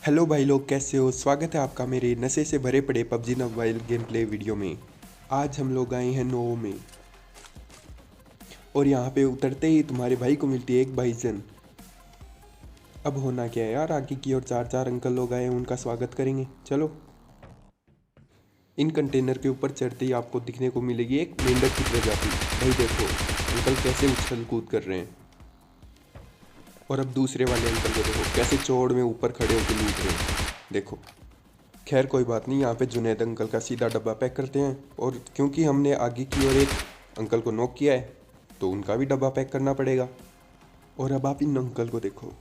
Hello भाई लोग, कैसे हो? स्वागत है आपका मेरे नशे से भरे पड़े PUBG mobile game play video में। आज हम लोग आए हैं नोवो में और यहाँ पे उतरते ही तुम्हारे भाई को मिलती है एक बाइजन। अब होना क्या है यार, आगे की ओर चार चार अंकल लोग आए हैं, उनका स्वागत करेंगे। चलो। इन कंटेनर के ऊपर चढ़ते ही आपको दिखने को मिलेगी एक मेंढक की प्रजाति। भाई देखो अंकल कैसे उछल कूद कर रहे हैं। और अब दूसरे वाले अंकल को देखो कैसे चौड़ में ऊपर खड़े होकर लूट रहे हैं। देखो, खैर कोई बात नहीं, यहाँ पे जुनैद अंकल का सीधा डब्बा पैक करते हैं। और क्योंकि हमने आगे की ओर एक अंकल को नॉक किया है तो उनका भी डब्बा पैक करना पड़ेगा। और अब आप इन अंकल को देखो।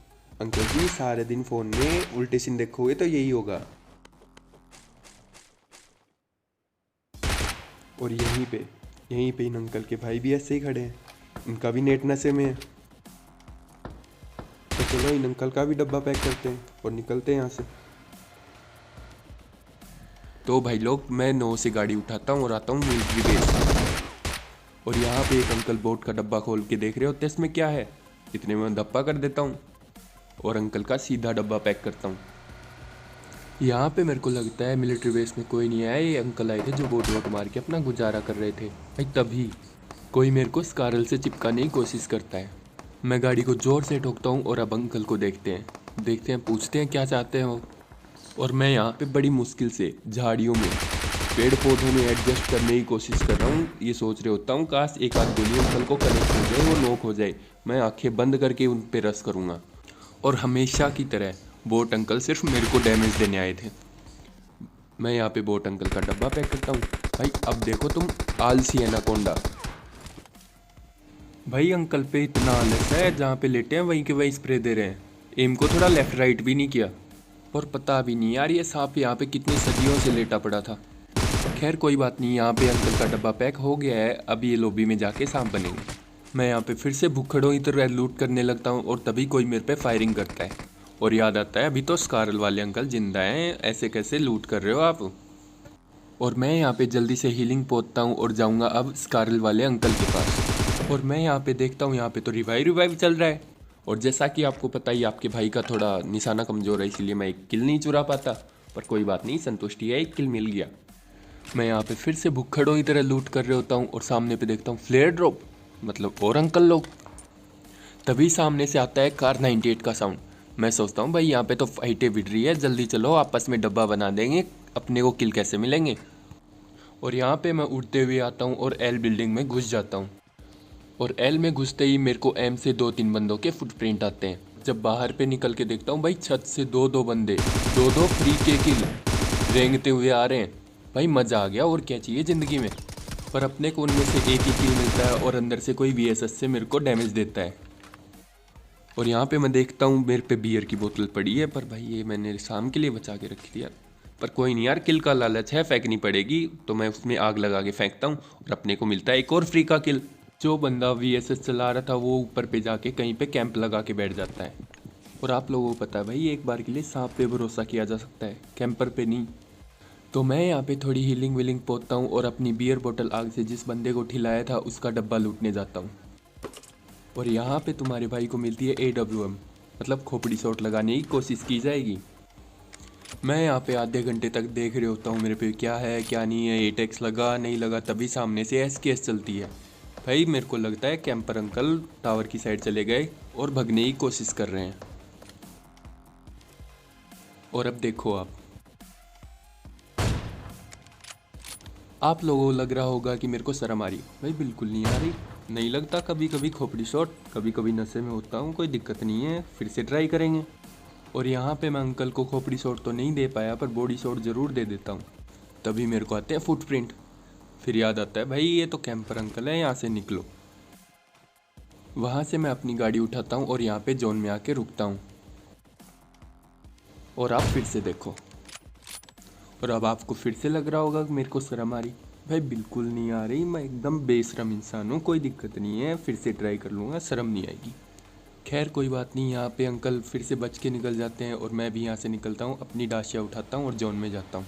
अंकल जी सारे दिन फ़ोन में उल्टे सीन देखोगे तो यही होगा। और यहीं पे इन अंकल के भाई भी ऐसे ही खड़े हैं, इनका भी नेट नशे में है। तो चलो इन अंकल का भी डब्बा पैक करते हैं और निकलते हैं यहाँ से। तो भाई लोग, मैं नो से गाड़ी उठाता हूँ और आता हूँ मिलिट्री बेस। और यहाँ पे एक अंकल बोट का डब्बा खोल के देख रहे होते हैं इसमें क्या है। इतने में धप्पा कर देता हूँ और अंकल का सीधा डब्बा पैक करता हूँ। यहाँ पे मेरे को लगता है मिलिट्री बेस में कोई नहीं आया, ये अंकल आए थे जो बोट वोट मार के अपना गुजारा कर रहे थे। भाई तभी कोई मेरे को स्कारल से चिपकाने की कोशिश करता है। मैं गाड़ी को ज़ोर से ठोकता हूँ और अब अंकल को देखते हैं पूछते हैं क्या चाहते हैं वो। और मैं यहाँ पे बड़ी मुश्किल से झाड़ियों में पेड़ पौधों में एडजस्ट करने की कोशिश कर रहा हूँ। ये सोच रहे होता हूँ काश एक आध गोली अंकल को कनेक्ट हो जाए, वो नॉक हो जाए, मैं आंखें बंद करके उन पे रस करूँगा। और हमेशा की तरह बोट अंकल सिर्फ मेरे को डैमेज देने आए थे। मैं यहाँ पे बोट अंकल का डब्बा पैक करता हूँ। भाई अब देखो तुम, आलसी एनाकोंडा। भाई अंकल पे इतना आलस है, जहाँ पे लेटे हैं वहीं के वहीं स्प्रे दे रहे हैं। एम को थोड़ा लेफ्ट राइट भी नहीं किया। और पता भी नहीं यार ये सांप यहाँ पे कितनी सदियों से लेटा पड़ा था। खैर कोई बात नहीं, यहाँ पे अंकल का डब्बा पैक हो गया है। अब ये लॉबी में जाके सांप बनेंगे। मैं यहाँ पे फिर से भुक्खड़ों की तरह लूट करने लगता हूँ और तभी कोई मेरे पे फायरिंग करता है। और याद आता है अभी तो स्कारल वाले अंकल जिंदा हैं, ऐसे कैसे लूट कर रहे हो आप। और मैं यहाँ पे जल्दी से हीलिंग पोतता हूँ और जाऊँगा अब स्कारल वाले अंकल के पास। और मैं यहाँ पे देखता हूँ यहाँ पे तो रिवाइव चल रहा है। और जैसा कि आपको पता ही आपके भाई का थोड़ा निशाना कमज़ोर है, इसीलिए मैं एक किल नहीं चुरा पाता। पर कोई बात नहीं, संतुष्टि है, एक किल मिल गया। मैं यहाँ पे फिर से भुक्खड़ों की तरह लूट कर रहे होता हूँ और सामने पे देखता हूँ फ्लेयर ड्रॉप, मतलब और अंकल लोग। तभी सामने से आता है कार 98 का साउंड। मैं सोचता हूँ भाई यहाँ पे तो फाइटें भिड़ रही है, जल्दी चलो आपस में डब्बा बना देंगे, अपने को किल कैसे मिलेंगे। और यहाँ पे मैं उड़ते हुए आता हूँ और एल बिल्डिंग में घुस जाता हूँ। और एल में घुसते ही मेरे को एम से 2-3 बंदों के फुटप्रिंट आते हैं। जब बाहर पे निकल के देखता हूँ भाई छत से दो बंदे, दो फ्री के किल रेंगते हुए आ रहे हैं। भाई मज़ा आ गया, और क्या चाहिए ज़िंदगी में। पर अपने को उनमें से एक ही किल मिलता है और अंदर से कोई वीएसएस से मेरे को डैमेज देता है। और यहाँ पे मैं देखता हूँ मेरे पे बियर की बोतल पड़ी है, पर भाई ये मैंने शाम के लिए बचा के रख दिया। पर कोई नहीं यार, किल का लालच है, फेंकनी पड़ेगी, तो मैं उसमें आग लगा के फेंकता हूँ और अपने को मिलता है एक और फ्री का किल। जो बंदा वीएसएस चला रहा था वो ऊपर पे जाके कहीं पे कैंप लगा के बैठ जाता है। और आप लोगों को पता है भाई, एक बार के लिए सांप पे भरोसा किया जा सकता है, कैंपर पे नहीं। तो मैं यहाँ पे थोड़ी हीलिंग विलिंग पोतता हूँ और अपनी बियर बोतल आग से जिस बंदे को ठिलाया था उसका डब्बा लूटने जाता हूँ। और यहाँ पे तुम्हारे भाई को मिलती है AWM, मतलब खोपड़ी शॉट लगाने की कोशिश की जाएगी। मैं यहाँ पे आधे घंटे तक देख रहे होता हूँ मेरे पे क्या है क्या नहीं है, एटेक्स लगा नहीं लगा, तभी सामने से SKS चलती है। भाई मेरे को लगता है कैंपर अंकल टावर की साइड चले गए और भगने की कोशिश कर रहे हैं। और अब देखो आप लोगों को लग रहा होगा कि मेरे को शर्म आ रही। भाई बिल्कुल नहीं आ रही, नहीं लगता कभी कभी खोपड़ी शॉट, कभी कभी नशे में होता हूँ, कोई दिक्कत नहीं है, फिर से ट्राई करेंगे। और यहाँ पे मैं अंकल को खोपड़ी शॉट तो नहीं दे पाया, पर बॉडी शॉट ज़रूर दे देता हूँ। तभी मेरे को आते हैं फुटप्रिंट। फिर याद आता है भाई ये तो कैंपर अंकल है, यहाँ से निकलो। वहाँ से मैं अपनी गाड़ी उठाता हूँ और यहाँ पे जोन में आके रुकता हूँ। और आप फिर से देखो, और अब आपको फिर से लग रहा होगा कि मेरे को शर्म आ रही। भाई बिल्कुल नहीं आ रही, मैं एकदम बेशरम इंसान हूँ, कोई दिक्कत नहीं है, फिर से ट्राई कर लूँगा, शर्म नहीं आएगी। खैर कोई बात नहीं, यहाँ पे अंकल फिर से बच के निकल जाते हैं और मैं भी यहाँ से निकलता हूँ, अपनी डाशिया उठाता हूँ और जोन में जाता हूँ।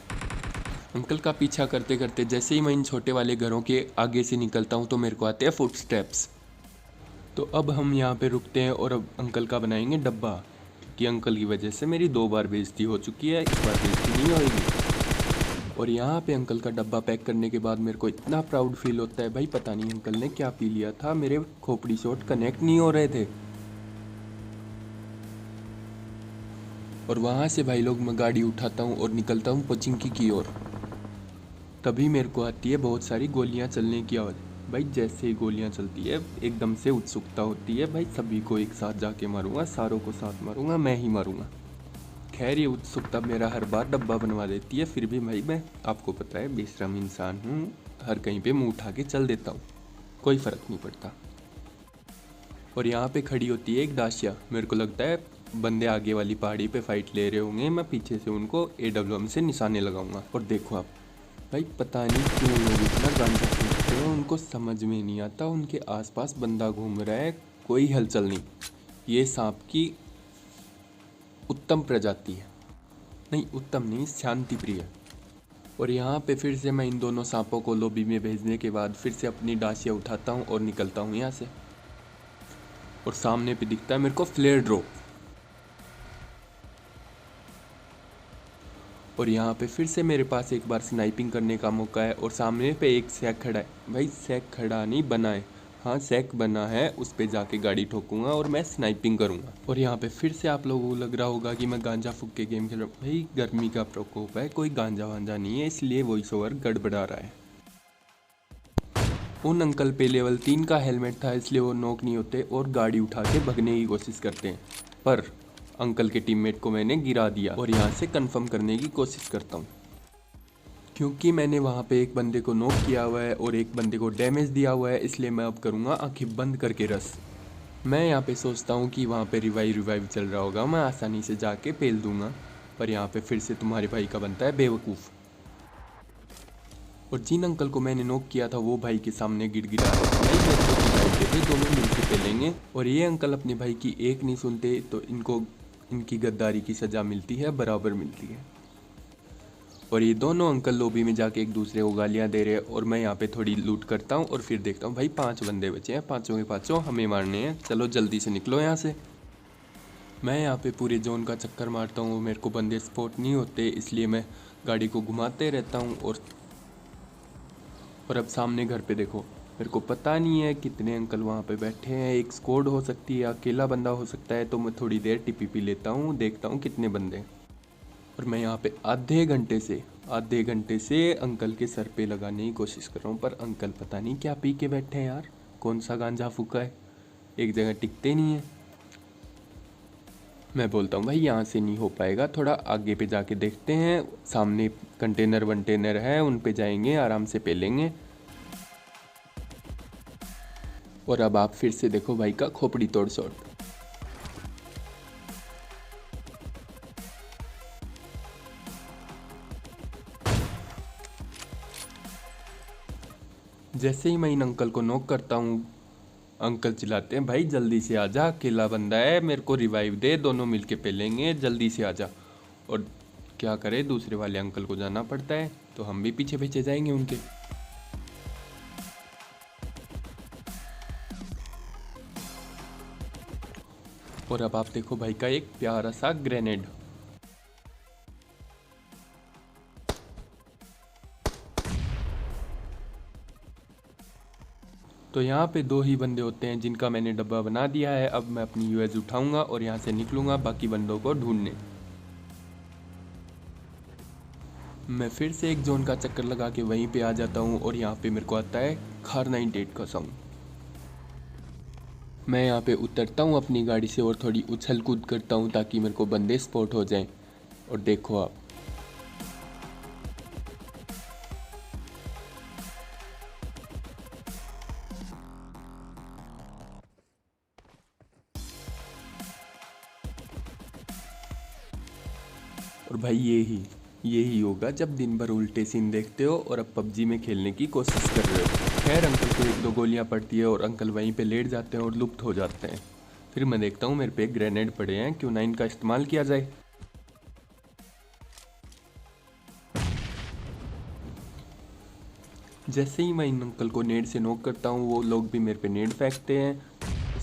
अंकल का पीछा करते करते जैसे ही मैं इन छोटे वाले घरों के आगे से निकलता हूँ तो मेरे को आते हैं फुट स्टेप्स। तो अब हम यहाँ पे रुकते हैं और अब अंकल का बनाएंगे डब्बा। कि अंकल की वजह से मेरी 2 बार बेइज्जती हो चुकी है, इस बार बेइज्जती नहीं होएगी। और यहाँ पे अंकल का डब्बा पैक करने के बाद मेरे को इतना प्राउड फील होता है भाई, पता नहीं अंकल ने क्या पी लिया था, मेरे खोपड़ी शॉट कनेक्ट नहीं हो रहे थे। और वहाँ से भाई लोग मैं गाड़ी उठाता हूँ और निकलता हूँ पोचिंकी की ओर। तभी मेरे को आती है बहुत सारी गोलियाँ चलने की आवाज़। भाई जैसे ही गोलियाँ चलती है एकदम से उत्सुकता होती है, भाई सभी को एक साथ जाके मारूंगा, सारों को साथ मारूंगा, मैं ही मारूंगा। खैर ये उत्सुकता मेरा हर बार डब्बा बनवा देती है, फिर भी भाई मैं, आपको पता है, बेशरम इंसान हूँ, हर कहीं पे मुँह उठा के चल देता हूँ, कोई फ़र्क नहीं पड़ता। और यहाँ पे खड़ी होती है एक दाशिया। मेरे को लगता है बंदे आगे वाली पहाड़ी पे फाइट ले रहे होंगे, मैं पीछे से उनको AWM से निशाने लगाऊंगा। और देखो आप भाई, पता नहीं क्यों लोग इतना गांजा फूकते हैं, उनको समझ में नहीं आता, उनके आसपास बंदा घूम रहा है, कोई हलचल नहीं। ये सांप की उत्तम प्रजाति है, नहीं उत्तम नहीं, शांति प्रिय। और यहाँ पे फिर से मैं इन दोनों सांपों को लॉबी में भेजने के बाद फिर से अपनी डासिया उठाता हूँ और निकलता हूँ यहाँ से। और सामने पे दिखता है मेरे को फ्लेयर ड्रॉप। और यहाँ पे फिर से मेरे पास एक बार स्नाइपिंग करने का मौका है और सामने पे एक सैक खड़ा है। भाई सैक खड़ा नहीं, बना है, हाँ सैक बना है, उस पे जाके गाड़ी ठोकूंगा और मैं स्नाइपिंग करूंगा। और यहाँ पे फिर से आप लोगों को लग रहा होगा कि मैं गांजा फूक के गेम खेल रहा हूँ। भाई गर्मी का प्रकोप है, कोई गांजा वांजा नहीं है, इसलिए वॉइस ओवर गड़बड़ा रहा है। उन अंकल पे लेवल 3 का हेलमेट था, इसलिए वो नॉक नहीं होते और गाड़ी उठा के भगने की कोशिश करते हैं, पर अंकल के टीममेट को मैंने गिरा दिया। और यहाँ से कंफर्म करने की कोशिश करता हूँ, क्योंकि मैंने वहाँ पे एक बंदे को नॉक किया हुआ है और एक बंदे को डैमेज दिया हुआ है, इसलिए मैं अब करूँगा आंखें बंद करके रस। मैं यहाँ पे सोचता हूँ कि वहाँ पे रिवाइव चल रहा होगा, मैं आसानी से जाके पेल दूंगा, पर यहाँ पे फिर से तुम्हारे भाई का बनता है बेवकूफ़। और जिन अंकल को मैंने नॉक किया था वो भाई के सामने गिड़गिड़ा रहे, दोनों मिलकर पेलेंगे। और ये अंकल अपने भाई की एक नहीं सुनते, तो इनको इनकी गद्दारी की सज़ा मिलती है, बराबर मिलती है। और ये दोनों अंकल लॉबी में जाके एक दूसरे को गालियाँ दे रहे हैं और मैं यहाँ पे थोड़ी लूट करता हूँ और फिर देखता हूँ भाई 5 बंदे बचे हैं, पाँचों के पाँचों हमें मारने हैं, चलो जल्दी से निकलो यहाँ से। मैं यहाँ पे पूरे जोन का चक्कर मारता हूँ, मेरे को बंदे स्पॉट नहीं होते, इसलिए मैं गाड़ी को घुमाते रहता हूँ। और अब सामने घर पे देखो, मेरे को पता नहीं है कितने अंकल वहाँ पे बैठे हैं, एक स्क्वाड हो सकती है, अकेला बंदा हो सकता है, तो मैं थोड़ी देर TPP लेता हूँ, देखता हूँ कितने बंदे। और मैं यहाँ पे आधे घंटे से अंकल के सर पे लगाने की कोशिश कर रहा हूँ, पर अंकल पता नहीं क्या पी के बैठे हैं यार, कौन सा गांजा फूका है, एक जगह टिकते नहीं है। मैं बोलता हूँ भाई यहाँ से नहीं हो पाएगा, थोड़ा आगे पे जाके देखते हैं, सामने कंटेनर वंटेनर है, उन पे जाएंगे, आराम से पेलेंगे। और अब आप फिर से देखो भाई का खोपड़ी तोड़ शॉट। जैसे ही मैं इन अंकल को नॉक करता हूँ, अंकल चिल्लाते हैं भाई जल्दी से आजा, अकेला बंदा है, मेरे को रिवाइव दे, दोनों मिलके पेलेंगे, जल्दी से आजा। और क्या करे, दूसरे वाले अंकल को जाना पड़ता है, तो हम भी पीछे पीछे जाएंगे उनके। और अब आप देखो भाई का एक प्यारा सा ग्रेनेड। तो यहाँ पे 2 ही बंदे होते हैं जिनका मैंने डब्बा बना दिया है। अब मैं अपनी UAV उठाऊंगा और यहाँ से निकलूंगा बाकी बंदों को ढूंढने। मैं फिर से एक जोन का चक्कर लगा के वहीं पे आ जाता हूँ और यहाँ पे मेरे को आता है खार 98 का साउंड। मैं यहाँ पे उतरता हूँ अपनी गाड़ी से और थोड़ी उछल कूद करता हूँ ताकि मेरे को बंदे स्पॉट हो जाएं। और देखो आप, और भाई यही होगा जब दिन भर उल्टे सीन देखते हो और अब PUBG में खेलने की कोशिश कर रहे हो। खैर अंकल को 1-2 गोलियां पड़ती है और अंकल वहीं पे लेट जाते हैं और लुप्त हो जाते हैं। फिर मैं देखता हूँ मेरे पे ग्रेनेड पड़े हैं, क्यों ना इनका इस्तेमाल किया जाए। जैसे ही मैं इन अंकल को नेड से नॉक करता हूँ, वो लोग भी मेरे पे नेड फेंकते हैं।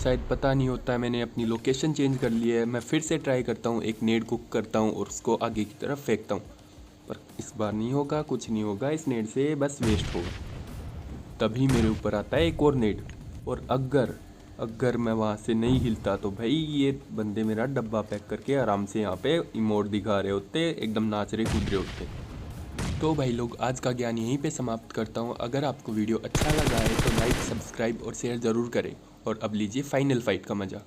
शायद पता नहीं होता है, मैंने अपनी लोकेशन चेंज कर ली है। मैं फिर से ट्राई करता हूँ, एक नेड कुक करता हूँ और उसको आगे की तरफ फेंकता हूँ, पर इस बार नहीं होगा, कुछ नहीं होगा, इस नेड से बस वेस्ट होगा। तभी मेरे ऊपर आता है एक और नेड, और अगर मैं वहाँ से नहीं हिलता तो भाई ये बंदे मेरा डब्बा पैक करके आराम से यहाँ पे इमोट दिखा रहे होते, एकदम नाच रहे कूद रहे होते। तो भाई लोग, आज का ज्ञान यहीं पे समाप्त करता हूँ। अगर आपको वीडियो अच्छा लगा है तो लाइक, सब्सक्राइब और शेयर ज़रूर करें। और अब लीजिए फाइनल फाइट का मज़ा।